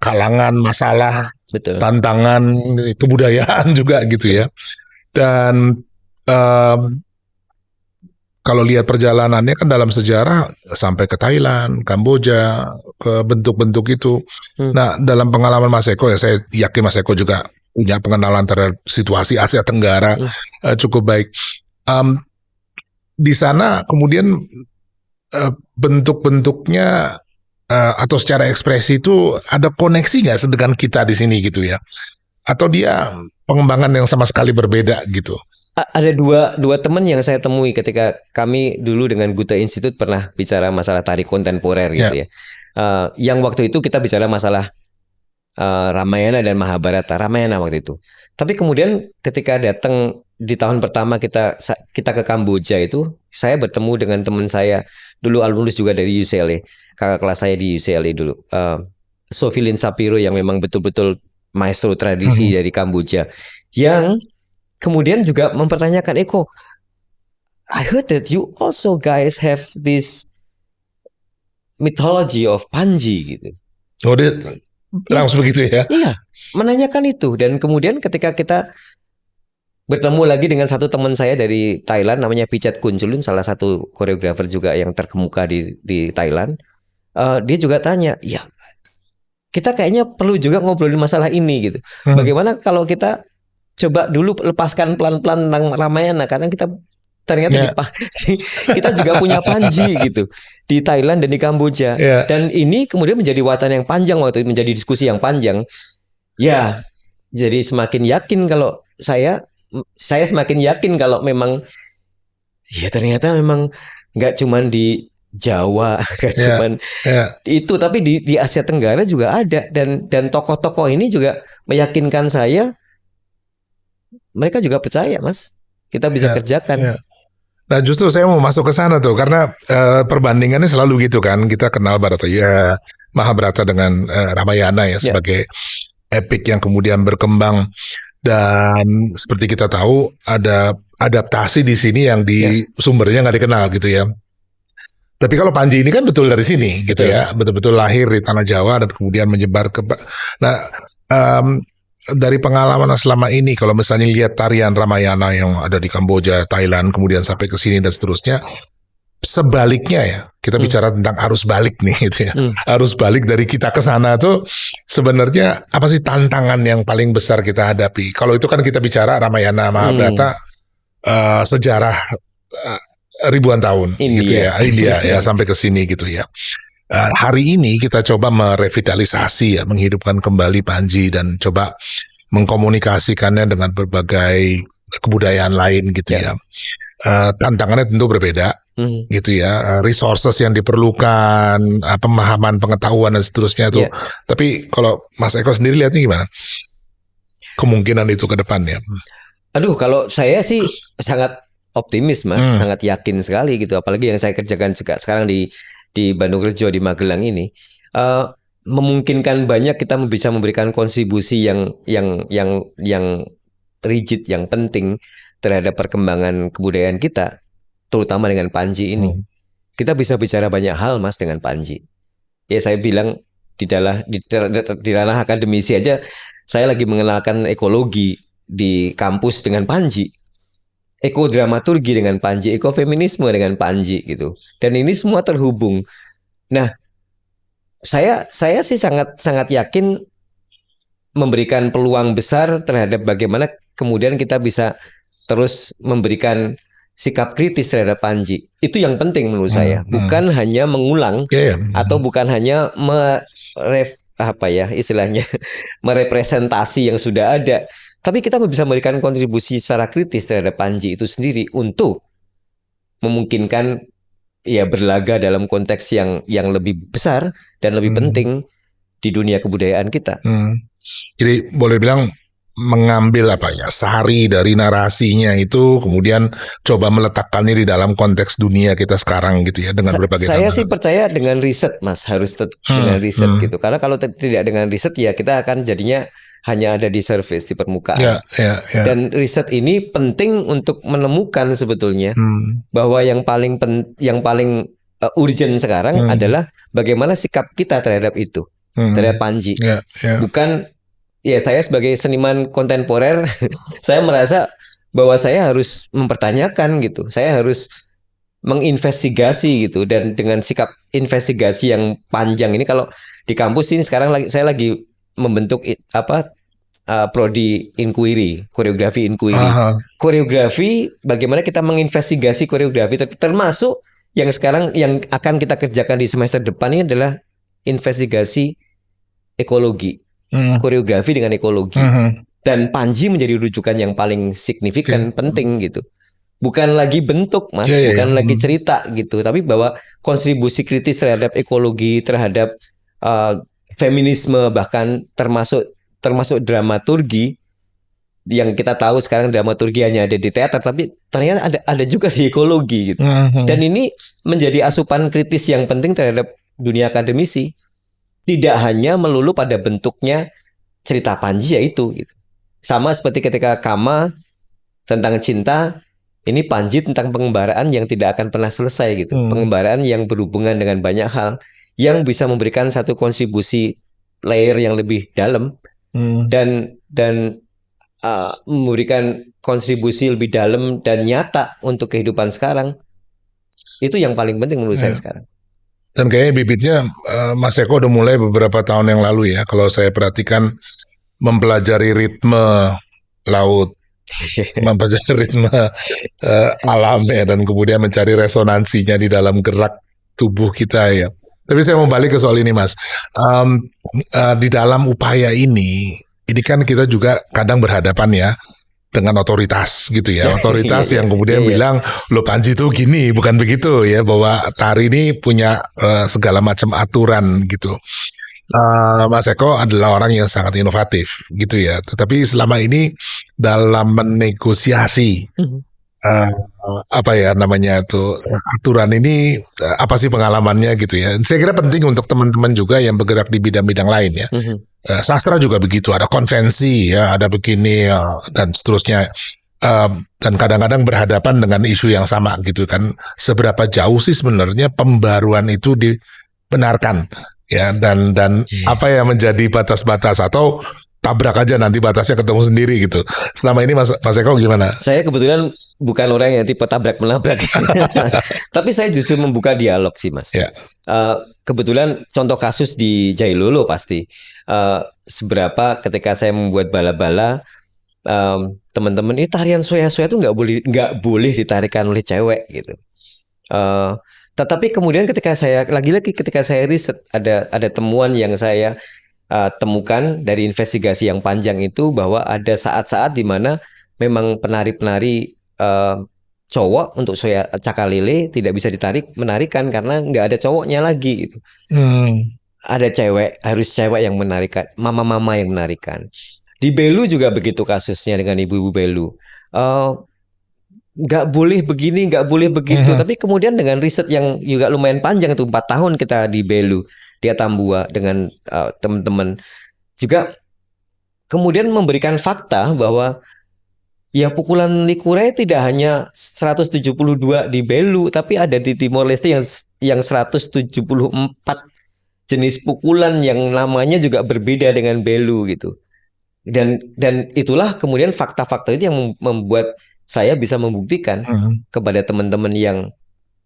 kalangan, masalah, tantangan, kebudayaan juga gitu ya. Dan kalau lihat perjalanannya kan dalam sejarah sampai ke Thailand, Kamboja, ke bentuk-bentuk itu. Nah, dalam pengalaman Mas Eko ya, saya yakin Mas Eko juga punya pengenalan terhadap situasi Asia Tenggara cukup baik. Di sana kemudian bentuk-bentuknya atau secara ekspresi itu ada koneksi nggak dengan kita di sini gitu ya? Atau dia pengembangan yang sama sekali berbeda gitu? Ada dua teman yang saya temui ketika kami dulu dengan Goethe Institute pernah bicara masalah tari kontemporer gitu ya. Yang waktu itu kita bicara masalah Ramayana dan Mahabharata, Ramayana waktu itu. Tapi kemudian ketika datang di tahun pertama kita ke Kamboja itu, saya bertemu dengan teman saya dulu alumnus juga dari UCLA, kakak kelas saya di UCLA dulu, Sofilin Sapiro yang memang betul-betul maestro tradisi dari Kamboja, yang kemudian juga mempertanyakan, Eko, I heard that you also guys have this mythology of Panji gitu. Oh, dia langsung begitu ya? Iya, menanyakan itu. Dan kemudian ketika kita bertemu lagi dengan satu teman saya dari Thailand, namanya Pichat Kunchulun, salah satu koreografer juga yang terkemuka di Thailand, dia juga tanya, ya kita kayaknya perlu juga ngobrolin masalah ini gitu. Bagaimana kalau kita coba dulu lepaskan pelan-pelan tentang Ramayana, karena kita ternyata kita juga punya Panji gitu di Thailand dan di Kamboja. Dan ini kemudian menjadi wacana yang panjang waktu itu, menjadi diskusi yang panjang. Ya, jadi semakin yakin kalau saya semakin yakin kalau memang ya ternyata memang nggak cuman di Jawa, nggak cuman itu, tapi di Asia Tenggara juga ada, dan tokoh-tokoh ini juga meyakinkan saya. Mereka juga percaya, Mas, kita bisa kerjakan. Nah, justru saya mau masuk ke sana tuh, karena perbandingannya selalu gitu kan. Kita kenal Mahabharata dengan Ramayana ya sebagai epik yang kemudian berkembang, dan seperti kita tahu ada adaptasi di sini yang di sumbernya nggak dikenal gitu ya. Tapi kalau Panji ini kan betul dari sini gitu ya, betul-betul lahir di tanah Jawa dan kemudian menyebar ke. Nah, dari pengalaman selama ini, kalau misalnya lihat tarian Ramayana yang ada di Kamboja, Thailand, kemudian sampai ke sini dan seterusnya, sebaliknya ya, kita bicara tentang arus balik nih gitu ya. Arus balik dari kita ke sana tuh sebenarnya apa sih tantangan yang paling besar kita hadapi? Kalau itu kan kita bicara Ramayana, Mahabharata, sejarah ribuan tahun gitu ya, India ya sampai ke sini gitu ya. Hari ini kita coba merevitalisasi ya, menghidupkan kembali Panji dan coba mengkomunikasikannya dengan berbagai kebudayaan lain gitu ya. Tantangannya tentu berbeda gitu ya, resources yang diperlukan, pemahaman, pengetahuan dan seterusnya tuh. Tapi kalau Mas Eko sendiri lihatnya gimana? Kemungkinan itu ke depannya? Aduh, kalau saya sih sangat optimis, Mas, sangat yakin sekali gitu. Apalagi yang saya kerjakan juga sekarang di Bandung Rejo, di Magelang ini, memungkinkan banyak kita bisa memberikan kontribusi yang rigid, yang penting terhadap perkembangan kebudayaan kita, terutama dengan Panji ini. Kita bisa bicara banyak hal, Mas, dengan Panji. Ya saya bilang di ranah akademisi aja, saya lagi mengenalkan ekologi di kampus dengan Panji, ekodramaturgi dengan Panji, ekofeminisme dengan Panji gitu. Dan ini semua terhubung. Nah, saya sih sangat yakin memberikan peluang besar terhadap bagaimana kemudian kita bisa terus memberikan sikap kritis terhadap Panji. Itu yang penting menurut saya. Bukan hanya mengulang atau bukan hanya merepresentasi yang sudah ada. Tapi kita bisa memberikan kontribusi secara kritis terhadap Panji itu sendiri untuk memungkinkan ya berlaga dalam konteks yang lebih besar dan lebih penting di dunia kebudayaan kita. Jadi boleh bilang mengambil sari dari narasinya itu, kemudian coba meletakkannya di dalam konteks dunia kita sekarang gitu ya, dengan berbagai Saya sih percaya dengan riset, Mas, harus dengan riset gitu. Karena kalau tidak dengan riset ya kita akan jadinya hanya ada di surface, di permukaan. Dan riset ini penting untuk menemukan sebetulnya bahwa yang paling urgent sekarang adalah bagaimana sikap kita terhadap itu, terhadap Panji. Bukan ya, saya sebagai seniman kontemporer saya merasa bahwa saya harus mempertanyakan gitu. Saya harus menginvestigasi gitu, dan dengan sikap investigasi yang panjang ini, kalau di kampus ini sekarang saya lagi membentuk prodi inquiry, koreografi inquiry. Koreografi, bagaimana kita menginvestigasi koreografi, termasuk yang sekarang yang akan kita kerjakan di semester depan ini adalah investigasi ekologi. Koreografi dengan ekologi. Dan Panji menjadi rujukan yang paling signifikan, penting gitu. Bukan lagi bentuk, Mas, bukan lagi cerita gitu, tapi bahwa kontribusi kritis terhadap ekologi, terhadap feminisme, bahkan termasuk dramaturgi, yang kita tahu sekarang dramaturgi hanya ada di teater, tapi ternyata ada juga di ekologi gitu. Dan ini menjadi asupan kritis yang penting terhadap dunia akademisi. Tidak hanya melulu pada bentuknya cerita Panji yaitu gitu. Sama seperti ketika Kama tentang cinta, ini Panji tentang pengembaraan yang tidak akan pernah selesai gitu. Pengembaraan yang berhubungan dengan banyak hal yang bisa memberikan satu kontribusi layer yang lebih dalam dan memberikan kontribusi lebih dalam dan nyata untuk kehidupan sekarang. Itu yang paling penting menurut saya sekarang. Dan kayaknya bibitnya Mas Eko udah mulai beberapa tahun yang lalu ya. Kalau saya perhatikan, mempelajari ritme laut, mempelajari ritme alamnya, dan kemudian mencari resonansinya di dalam gerak tubuh kita ya. Tapi saya mau balik ke soal ini, Mas. Di dalam upaya ini kan kita juga kadang berhadapan ya dengan otoritas gitu ya, otoritas yang kemudian bilang, lo Panji tuh gini, bukan begitu ya, bahwa tari ini punya segala macam aturan gitu. Mas Eko adalah orang yang sangat inovatif gitu ya, tetapi selama ini dalam menegosiasi aturan ini, apa sih pengalamannya gitu ya. Saya kira penting untuk teman-teman juga yang bergerak di bidang-bidang lain ya. Sastra juga begitu, ada konvensi ya, ada begini ya, dan seterusnya, dan kadang-kadang berhadapan dengan isu yang sama gitu kan. Seberapa jauh sih sebenarnya pembaruan itu dibenarkan ya, dan apa yang menjadi batas-batas, atau tabrak aja nanti batasnya ketemu sendiri gitu. Selama ini Mas Eko gimana? Saya kebetulan bukan orang yang tipe tabrak-menabrak. Tapi saya justru membuka dialog sih, Mas. Kebetulan contoh kasus di Jailolo pasti. Seberapa ketika saya membuat bala-bala, teman-teman, ini tarian soya-soya itu nggak boleh ditarikan oleh cewek gitu. Tetapi kemudian ketika saya riset, ada temuan yang saya temukan dari investigasi yang panjang itu, bahwa ada saat-saat di mana memang penari-penari cowok untuk soya cakalele tidak bisa menarikan karena nggak ada cowoknya lagi gitu. Ada harus cewek yang menarikan, mama-mama yang menarikan. Di Belu juga begitu kasusnya dengan ibu-ibu Belu. Nggak boleh begini, nggak boleh begitu. Tapi kemudian dengan riset yang juga lumayan panjang itu, 4 tahun kita di Belu, di Atambua dengan teman-teman juga kemudian memberikan fakta bahwa ya pukulan Likurai tidak hanya 172 di Belu, tapi ada di Timor Leste yang 174 jenis pukulan yang namanya juga berbeda dengan Belu gitu. Dan itulah kemudian fakta-fakta itu yang membuat saya bisa membuktikan kepada teman-teman yang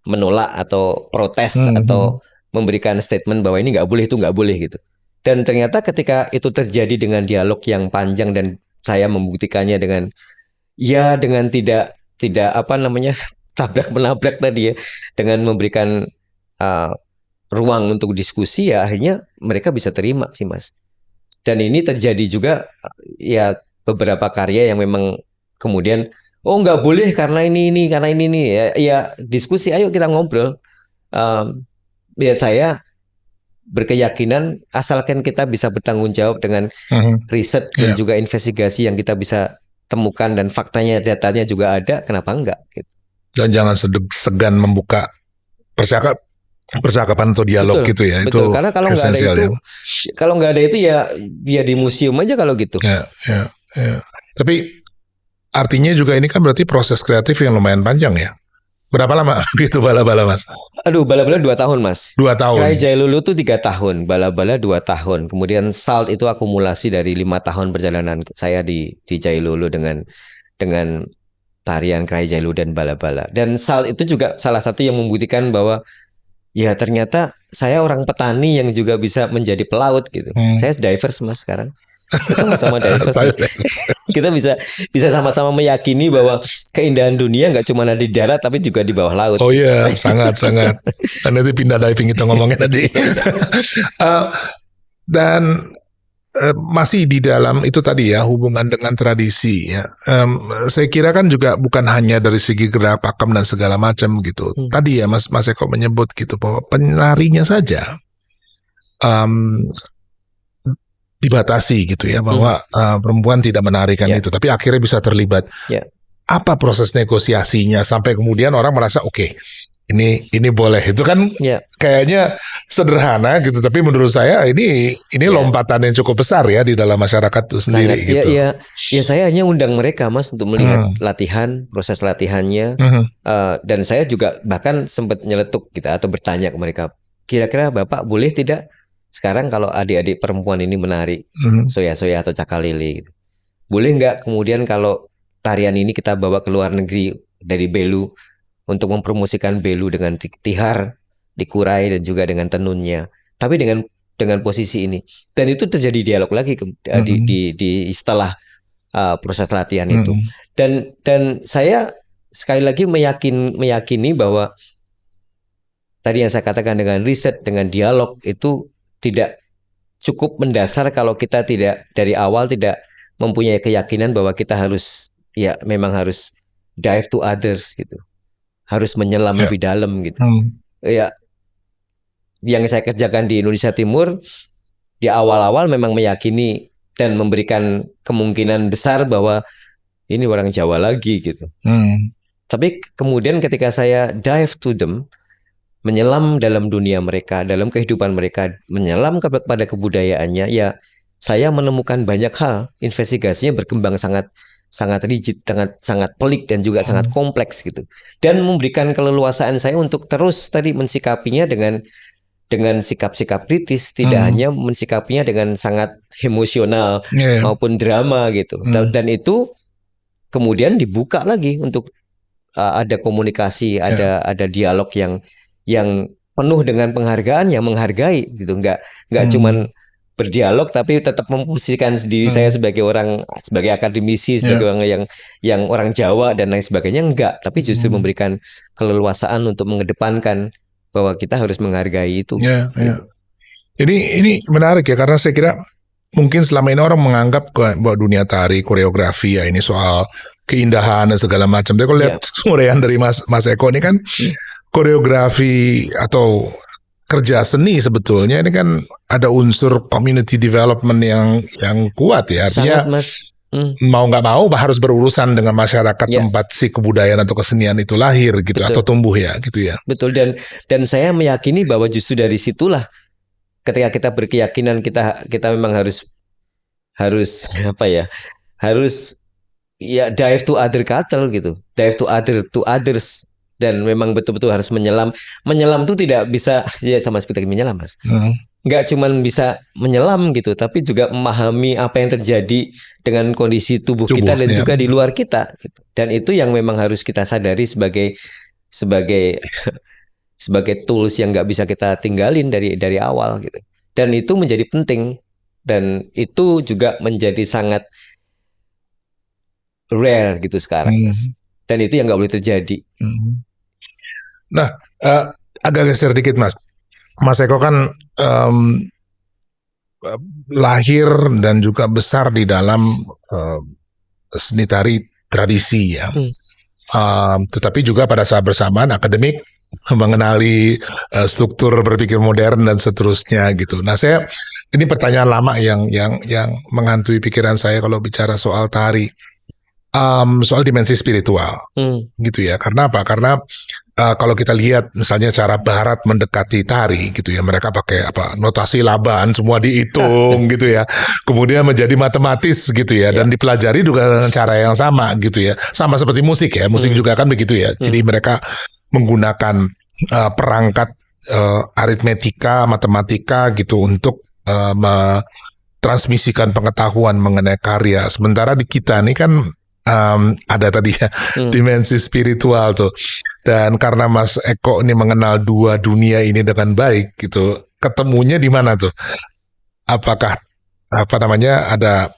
menolak atau protes atau memberikan statement bahwa ini nggak boleh, itu nggak boleh gitu. Dan ternyata ketika itu terjadi dengan dialog yang panjang dan saya membuktikannya dengan tidak tabrak menabrak tadi ya, dengan memberikan ruang untuk diskusi, ya akhirnya mereka bisa terima sih Mas. Dan ini terjadi juga ya beberapa karya yang memang kemudian nggak boleh karena ini karena ini nih ya diskusi, ayo kita ngobrol. Ya saya berkeyakinan asalkan kita bisa bertanggung jawab dengan riset dan juga investigasi yang kita bisa temukan dan faktanya, datanya juga ada, kenapa enggak gitu. Dan jangan segan membuka percakapan atau dialog gitu ya. Betul. Itu karena kalau nggak ada itu, kalau nggak ada itu ya di museum aja kalau gitu. Ya. Tapi artinya juga ini kan berarti proses kreatif yang lumayan panjang ya. Berapa lama gitu Bala-Bala Mas? Aduh, Bala-Bala 2 tahun Mas. 2 tahun. Krai Jailulu tuh 3 tahun, Bala-Bala 2 tahun. Kemudian Salt itu akumulasi dari 5 tahun perjalanan saya di Jailulu dengan tarian Krai Jailulu dan Bala-Bala. Dan Salt itu juga salah satu yang membuktikan bahwa ya ternyata saya orang petani yang juga bisa menjadi pelaut gitu. Saya divers Mas sekarang. Sama-sama divers. Kita bisa sama-sama meyakini bahwa keindahan dunia nggak cuma ada di darat tapi juga di bawah laut. Oh iya, sangat. Dan nanti pindah diving kita ngomongin nanti. Dan masih di dalam itu tadi ya, hubungan dengan tradisi ya. Saya kira kan juga bukan hanya dari segi gerak pakem dan segala macam gitu. Tadi ya Mas Eko menyebut gitu bahwa penarinya saja dibatasi gitu ya, bahwa perempuan tidak menarikan itu, tapi akhirnya bisa terlibat. Apa proses negosiasinya sampai kemudian orang merasa oke, ini boleh. Itu kan kayaknya sederhana gitu, tapi menurut saya ini lompatan yang cukup besar ya di dalam masyarakat itu sendiri. Sangat, gitu. Ya saya hanya undang mereka Mas untuk melihat latihan, proses latihannya, dan saya juga bahkan sempat nyeletuk gitu atau bertanya ke mereka, kira-kira Bapak boleh tidak sekarang kalau adik-adik perempuan ini menari soya-soya atau cakalele gitu. Boleh nggak kemudian kalau tarian ini kita bawa ke luar negeri dari Belu untuk mempromosikan Belu dengan tihar, dikurai dan juga dengan tenunnya. Tapi dengan posisi ini. Dan itu terjadi dialog lagi di setelah proses latihan itu. Dan saya sekali lagi meyakini bahwa tadi yang saya katakan dengan riset, dengan dialog itu tidak cukup mendasar kalau kita tidak dari awal tidak mempunyai keyakinan bahwa kita memang harus dive to others gitu. Harus menyelam lebih dalam gitu. Ya, yang saya kerjakan di Indonesia Timur di awal-awal memang meyakini dan memberikan kemungkinan besar bahwa ini orang Jawa lagi gitu. Tapi kemudian ketika saya dive to them, menyelam dalam dunia mereka, dalam kehidupan mereka, menyelam kepada kebudayaannya, ya saya menemukan banyak hal. Investigasinya berkembang sangat rigid, sangat pelik dan juga sangat kompleks gitu. Dan memberikan keleluasaan saya untuk terus tadi mensikapinya dengan sikap-sikap kritis, tidak hanya mensikapinya dengan sangat emosional maupun drama gitu. Dan itu kemudian dibuka lagi untuk ada komunikasi, ada dialog yang penuh dengan penghargaan, yang menghargai gitu, nggak cuman berdialog tapi tetap memposisikan diri saya sebagai akademisi, sebagai orang yang orang Jawa dan lain sebagainya, enggak, tapi justru memberikan keleluasaan untuk mengedepankan bahwa kita harus menghargai itu. Ini menarik ya, karena saya kira mungkin selama ini orang menganggap bahwa dunia tari, koreografi ya ini soal keindahan dan segala macam. Tapi kalau lihat uraian dari Mas Eko ini kan koreografi atau kerja seni sebetulnya ini kan ada unsur community development yang kuat ya. Artinya sangat, Mas. Mau nggak mau harus berurusan dengan masyarakat tempat si kebudayaan atau kesenian itu lahir gitu. Betul. Atau tumbuh ya gitu ya. Betul, dan saya meyakini bahwa justru dari situlah ketika kita berkeyakinan kita memang harus ya dive to other culture gitu, dive to others, dan memang betul-betul harus menyelam. Menyelam tuh tidak bisa ya sama seperti menyelam, Mas. Nggak cuman bisa menyelam gitu, tapi juga memahami apa yang terjadi dengan kondisi tubuh kita dan juga di luar kita. Dan itu yang memang harus kita sadari sebagai tools yang nggak bisa kita tinggalin dari awal gitu. Dan itu menjadi penting, dan itu juga menjadi sangat rare gitu sekarang, Mas. Dan itu yang nggak boleh terjadi. Nah, agak geser dikit, Mas. Mas Eko kan lahir dan juga besar di dalam seni tari tradisi ya. Tetapi juga pada saat bersamaan akademik mengenali struktur berpikir modern dan seterusnya gitu. Nah, ini pertanyaan lama yang menghantui pikiran saya kalau bicara soal tari, soal dimensi spiritual, gitu ya. Karena apa? Karena kalau kita lihat misalnya cara Barat mendekati tari gitu ya, mereka pakai notasi laban semua dihitung gitu ya, kemudian menjadi matematis gitu ya, dan dipelajari juga dengan cara yang sama gitu ya, sama seperti musik ya, musik juga kan begitu ya. Jadi mereka menggunakan perangkat aritmetika, matematika gitu untuk transmisikan pengetahuan mengenai karya. Sementara di kita nih kan ada tadi ya dimensi spiritual tuh. Dan karena Mas Eko ini mengenal dua dunia ini dengan baik gitu, ketemunya di mana tuh? Apakah ada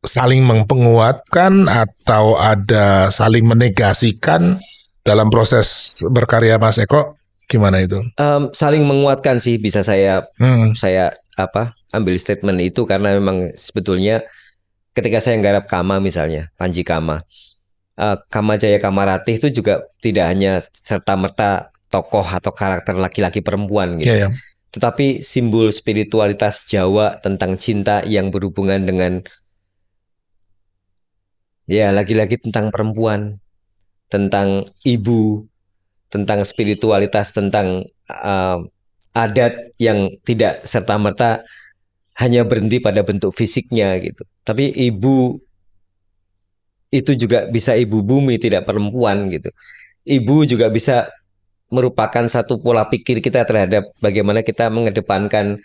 saling mempenguatkan atau ada saling menegasikan dalam proses berkarya Mas Eko? Gimana itu? Saling menguatkan sih, bisa saya ambil statement itu, karena memang sebetulnya ketika saya nggarap Kama misalnya, Panji Kama, Kamajaya Kamaratih itu juga tidak hanya serta-merta tokoh atau karakter laki-laki perempuan gitu. Tetapi simbol spiritualitas Jawa tentang cinta yang berhubungan dengan laki-laki, tentang perempuan, tentang ibu, tentang spiritualitas, tentang adat yang tidak serta-merta hanya berhenti pada bentuk fisiknya gitu. Tapi ibu itu juga bisa ibu bumi, tidak perempuan gitu. Ibu juga bisa merupakan satu pola pikir kita terhadap bagaimana kita mengedepankan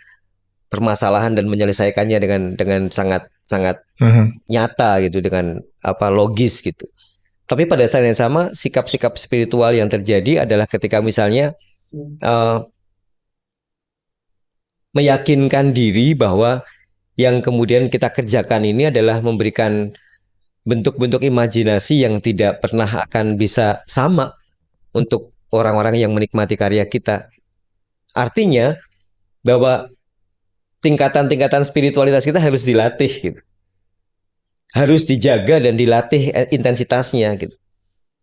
permasalahan dan menyelesaikannya dengan sangat nyata gitu, dengan logis gitu. Tapi pada saat yang sama, sikap-sikap spiritual yang terjadi adalah ketika misalnya meyakinkan diri bahwa yang kemudian kita kerjakan ini adalah memberikan bentuk-bentuk imajinasi yang tidak pernah akan bisa sama untuk orang-orang yang menikmati karya kita. Artinya bahwa tingkatan-tingkatan spiritualitas kita harus dilatih gitu. Harus dijaga dan dilatih intensitasnya gitu.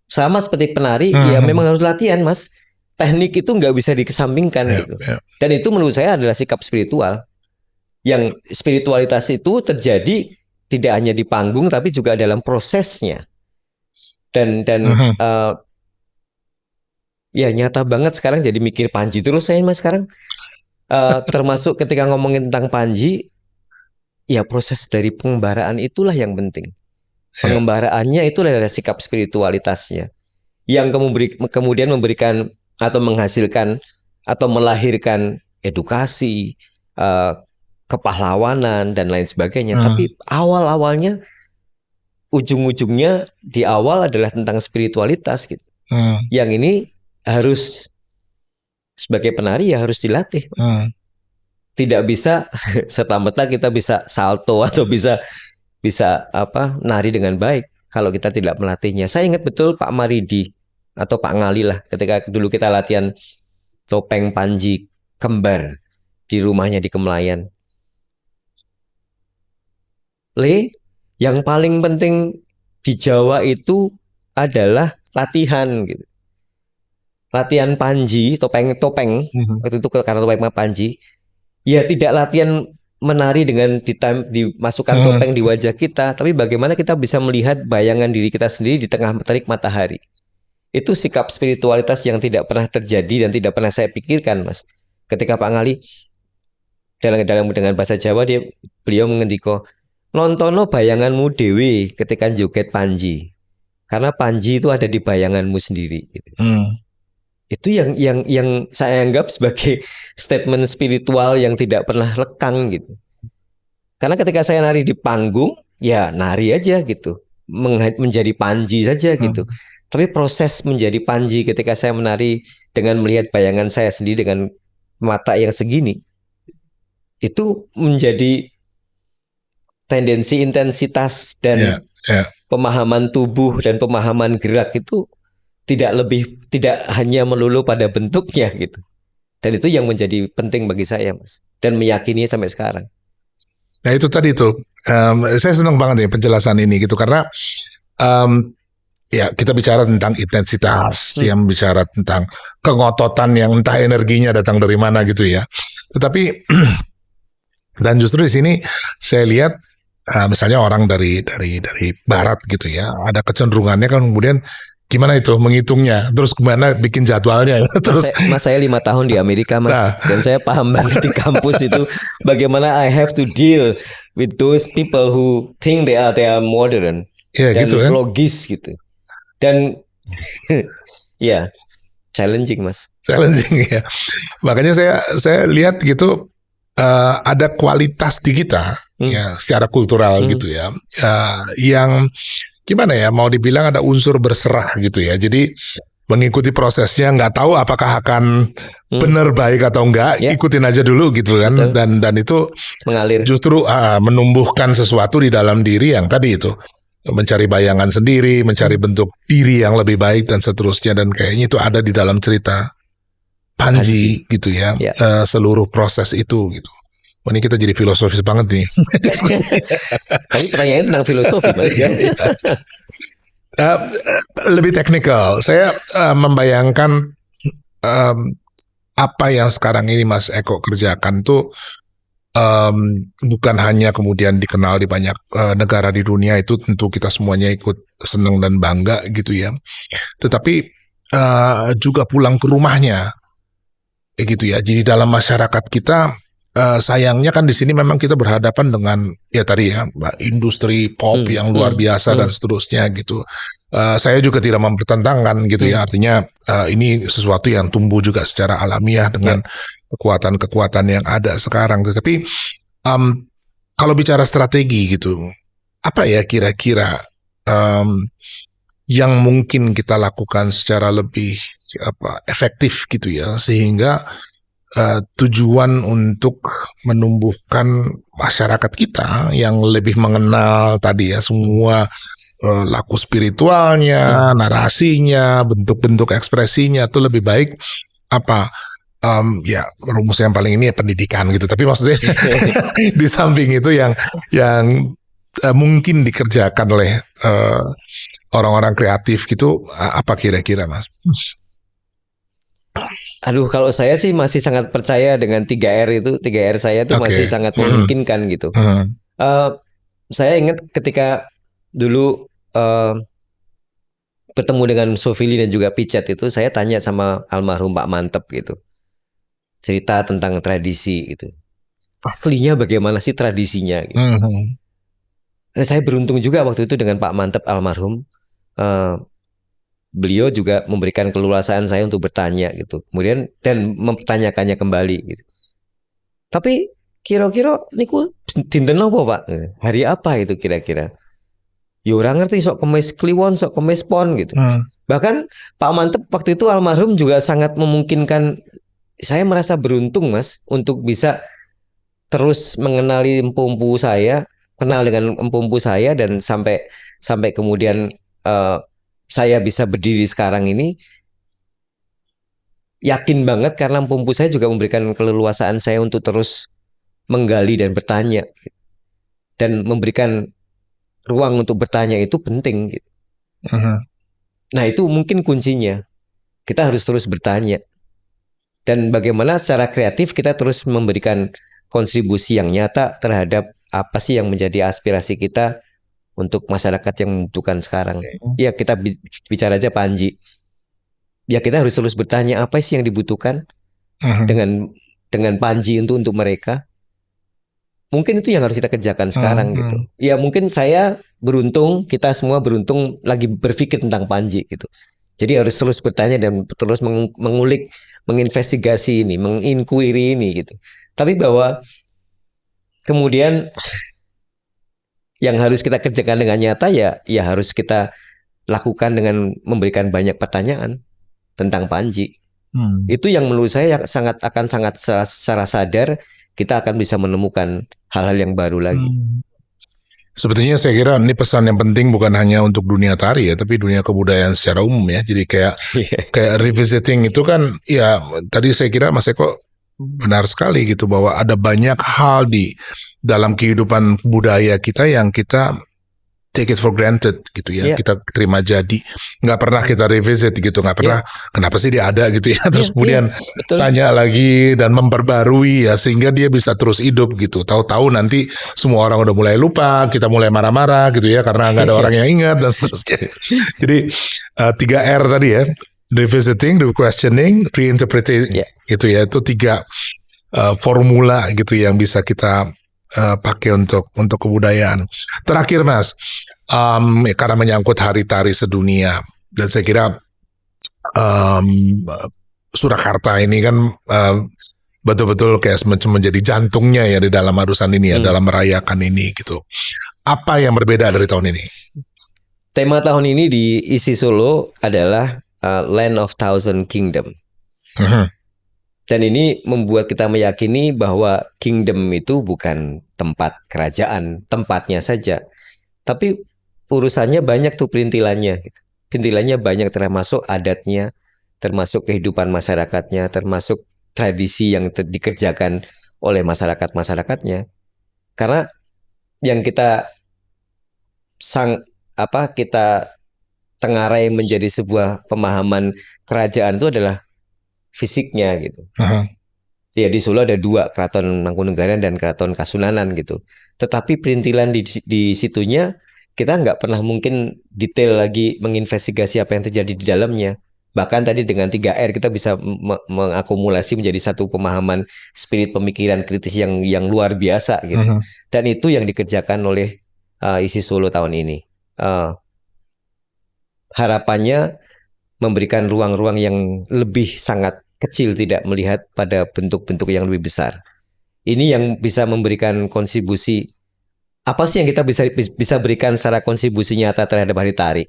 Sama seperti penari, ya memang harus latihan, Mas. Teknik itu nggak bisa dikesampingkan gitu. Dan itu menurut saya adalah sikap spiritual. Yang spiritualitas itu terjadi tidak hanya di panggung tapi juga dalam prosesnya. Dan nyata banget sekarang jadi mikir Panji terus saya, Mas, sekarang. Termasuk ketika ngomongin tentang Panji, ya proses dari pengembaraan itulah yang penting. Pengembaraannya itulah adalah sikap spiritualitasnya yang kemudian memberikan atau menghasilkan atau melahirkan edukasi, kepahlawanan dan lain sebagainya. Tapi awal-awalnya, ujung-ujungnya di awal adalah tentang spiritualitas gitu. Yang ini harus sebagai penari ya harus dilatih, Mas. Tidak bisa serta-merta kita bisa salto atau bisa nari dengan baik kalau kita tidak melatihnya. Saya ingat betul Pak Maridi atau Pak Ngali lah, ketika dulu kita latihan topeng Panji kembar di rumahnya di Kemlayan. Yang paling penting di Jawa itu adalah latihan gitu. Latihan Panji, topeng waktu itu karena topeng Panji, ya tidak latihan menari dengan dimasukkan topeng di wajah kita, tapi bagaimana kita bisa melihat bayangan diri kita sendiri di tengah terik matahari. Itu sikap spiritualitas yang tidak pernah terjadi dan tidak pernah saya pikirkan, Mas. Ketika Pak Ngali dengan bahasa Jawa beliau mengendiko, nontono bayanganmu dewe ketika joget Panji. Karena Panji itu ada di bayanganmu sendiri gitu. Itu yang saya anggap sebagai statement spiritual yang tidak pernah lekang gitu. Karena ketika saya nari di panggung, ya nari aja gitu. Menjadi Panji saja gitu. Tapi proses menjadi Panji ketika saya menari dengan melihat bayangan saya sendiri dengan mata yang segini, itu menjadi tendensi intensitas dan pemahaman tubuh dan pemahaman gerak itu tidak hanya melulu pada bentuknya gitu. Dan itu yang menjadi penting bagi saya, Mas. Dan meyakini sampai sekarang. Nah itu tadi tuh, saya senang banget nih penjelasan ini gitu karena ya kita bicara tentang intensitas, yang bicara tentang kengototan yang entah energinya datang dari mana gitu ya. Tetapi dan justru di sini saya lihat misalnya orang dari barat gitu ya, ada kecenderungannya kan kemudian gimana itu menghitungnya, terus gimana bikin jadwalnya. Terus mas saya 5 tahun di Amerika, Mas, dan saya paham banget di kampus itu bagaimana I have to deal with those people who think they are modern dan gitu kan? logis gitu. Dan ya challenging, Mas. Challenging ya. Makanya saya lihat gitu ada kualitas di kita ya secara kultural gitu ya. Yang gimana ya, mau dibilang ada unsur berserah gitu ya. Jadi mengikuti prosesnya, nggak tahu apakah akan benar baik atau enggak, ikutin aja dulu gitu kan. Dan itu mengalir. Justru menumbuhkan sesuatu di dalam diri yang tadi itu mencari bayangan sendiri, mencari bentuk diri yang lebih baik dan seterusnya, dan kayaknya itu ada di dalam cerita Panji gitu ya. Seluruh proses itu gitu. Ini kita jadi filosofis banget nih. Tapi pertanyaannya tentang filosofi, Mas. Lebih teknikal. Saya membayangkan apa yang sekarang ini Mas Eko kerjakan tuh bukan hanya kemudian dikenal di banyak negara di dunia, itu tentu kita semuanya ikut senang dan bangga gitu ya. Tetapi juga pulang ke rumahnya, gitu ya. Jadi dalam masyarakat kita, sayangnya kan di sini memang kita berhadapan dengan ya tadi ya industri pop yang luar biasa dan seterusnya gitu. Saya juga tidak mempertentangkan gitu ya. Artinya ini sesuatu yang tumbuh juga secara alamiah dengan kekuatan-kekuatan yang ada sekarang. Tetapi kalau bicara strategi gitu, apa ya kira-kira yang mungkin kita lakukan secara lebih efektif gitu ya, sehingga tujuan untuk menumbuhkan masyarakat kita yang lebih mengenal tadi ya semua laku spiritualnya, narasinya, bentuk-bentuk ekspresinya itu lebih baik apa? Ya rumus yang paling ini ya pendidikan gitu. Tapi maksudnya di samping itu yang mungkin dikerjakan oleh orang-orang kreatif gitu, apa kira-kira Mas? Aduh, kalau saya sih masih sangat percaya dengan 3R itu. 3R saya tuh masih sangat memungkinkan gitu. Saya ingat ketika dulu bertemu dengan Sofili dan juga Picat itu, saya tanya sama almarhum Pak Mantep gitu, cerita tentang tradisi gitu. Aslinya bagaimana sih tradisinya gitu. Dan saya beruntung juga waktu itu dengan Pak Mantep almarhum. Beliau juga memberikan keleluasaan saya untuk bertanya gitu. Kemudian dan mempertanyakannya kembali gitu. Tapi kira-kira niku dinten apa, Pak? Hari apa itu kira-kira? Ya orang ngerti, sok kemis kliwon, sok kemis pon gitu. Bahkan Pak Mantep waktu itu almarhum juga sangat memungkinkan. Saya merasa beruntung, Mas, untuk bisa terus mengenali empu-empu saya, kenal dengan empu-empu saya, dan sampai kemudian saya bisa berdiri sekarang ini, yakin banget karena empu-empu saya juga memberikan keleluasaan saya untuk terus menggali dan bertanya, dan memberikan ruang untuk bertanya itu penting gitu. Nah itu mungkin kuncinya, kita harus terus bertanya. Dan bagaimana secara kreatif kita terus memberikan kontribusi yang nyata terhadap apa sih yang menjadi aspirasi kita untuk masyarakat yang membutuhkan sekarang. Ya kita bicara aja Panji. Ya kita harus terus bertanya apa sih yang dibutuhkan dengan Panji untuk mereka. mungkin itu yang harus kita kerjakan sekarang gitu. Ya mungkin saya beruntung, kita semua beruntung lagi berpikir tentang Panji gitu. Jadi harus terus bertanya dan terus mengulik, menginvestigasi ini, menginquiry ini gitu. Tapi bahwa kemudian yang harus kita kerjakan dengan nyata ya harus kita lakukan dengan memberikan banyak pertanyaan tentang Panji. Itu yang menurut saya akan sangat secara sadar kita akan bisa menemukan hal-hal yang baru lagi. Sebetulnya saya kira ini pesan yang penting bukan hanya untuk dunia tari ya, tapi dunia kebudayaan secara umum ya. Jadi kayak revisiting itu kan ya, tadi saya kira Mas Eko benar sekali gitu bahwa ada banyak hal di dalam kehidupan budaya kita yang kita take it for granted gitu ya, kita terima jadi, nggak pernah kita revisit gitu, nggak pernah kenapa sih dia ada gitu ya, terus kemudian tanya lagi dan memperbarui ya sehingga dia bisa terus hidup gitu. Tahu-tahu nanti semua orang udah mulai lupa, kita mulai marah-marah gitu ya karena nggak ada orang yang ingat dan seterusnya. Jadi 3R tadi ya, revisiting, questioning, reinterpreting gitu ya, itu 3 formula gitu yang bisa kita pakai untuk kebudayaan. Terakhir Mas, karena menyangkut Hari Tari Sedunia dan saya kira Surakarta ini kan betul-betul kayak menjadi jantungnya ya di dalam arusan ini ya, dalam merayakan ini gitu. Apa yang berbeda dari tahun ini? Tema tahun ini di ISI Solo adalah Land of Thousand Kingdom. Dan ini membuat kita meyakini bahwa kingdom itu bukan tempat kerajaan, tempatnya saja. Tapi urusannya banyak tuh perintilannya. Perintilannya banyak, termasuk adatnya, termasuk kehidupan masyarakatnya, termasuk tradisi yang dikerjakan oleh masyarakatnya. Karena yang kita kita tengarai menjadi sebuah pemahaman kerajaan itu adalah fisiknya gitu. Ya di Solo ada 2, Keraton Mangkunegaran dan Keraton Kasunanan gitu. Tetapi perintilan di situnya kita nggak pernah mungkin detail lagi menginvestigasi apa yang terjadi di dalamnya. Bahkan tadi dengan 3R kita bisa mengakumulasi menjadi satu pemahaman spirit pemikiran kritis yang luar biasa gitu. Dan itu yang dikerjakan oleh ISI Solo tahun ini. Harapannya memberikan ruang-ruang yang lebih sangat kecil, tidak melihat pada bentuk-bentuk yang lebih besar. Ini yang bisa memberikan kontribusi. Apa sih yang kita bisa berikan secara kontribusi nyata terhadap Hari Tari?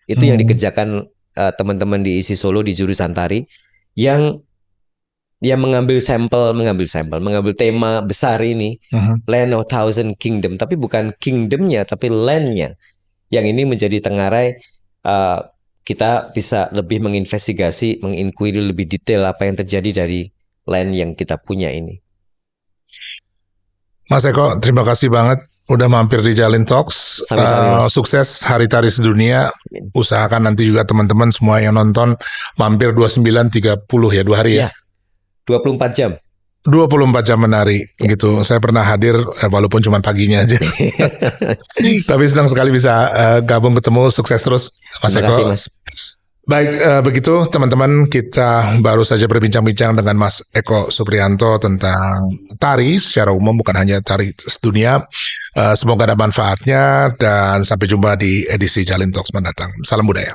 Itu yang dikerjakan teman-teman di ISI Solo di jurusan tari yang mengambil tema besar ini, Land of Thousand Kingdom, tapi bukan kingdomnya, tapi landnya. Yang ini menjadi tengarai kita bisa lebih menginvestigasi, menginquiry lebih detail apa yang terjadi dari land yang kita punya ini. Mas Eko, terima kasih banget udah mampir di Jalin Talks. Sukses Hari Tari Sedunia. Usahakan nanti juga teman-teman semua yang nonton mampir 29-30 ya, 2 hari ya. 24 jam. 24 jam menari gitu. Saya pernah hadir walaupun cuma paginya aja. Tapi senang sekali bisa gabung ketemu. Sukses terus Mas Eko. Terima kasih Mas. Baik, begitu teman-teman, kita baru saja berbincang-bincang dengan Mas Eko Supriyanto tentang tari secara umum, bukan hanya tari sedunia. Semoga ada manfaatnya dan sampai jumpa di edisi Jalin Talks mendatang. Salam budaya.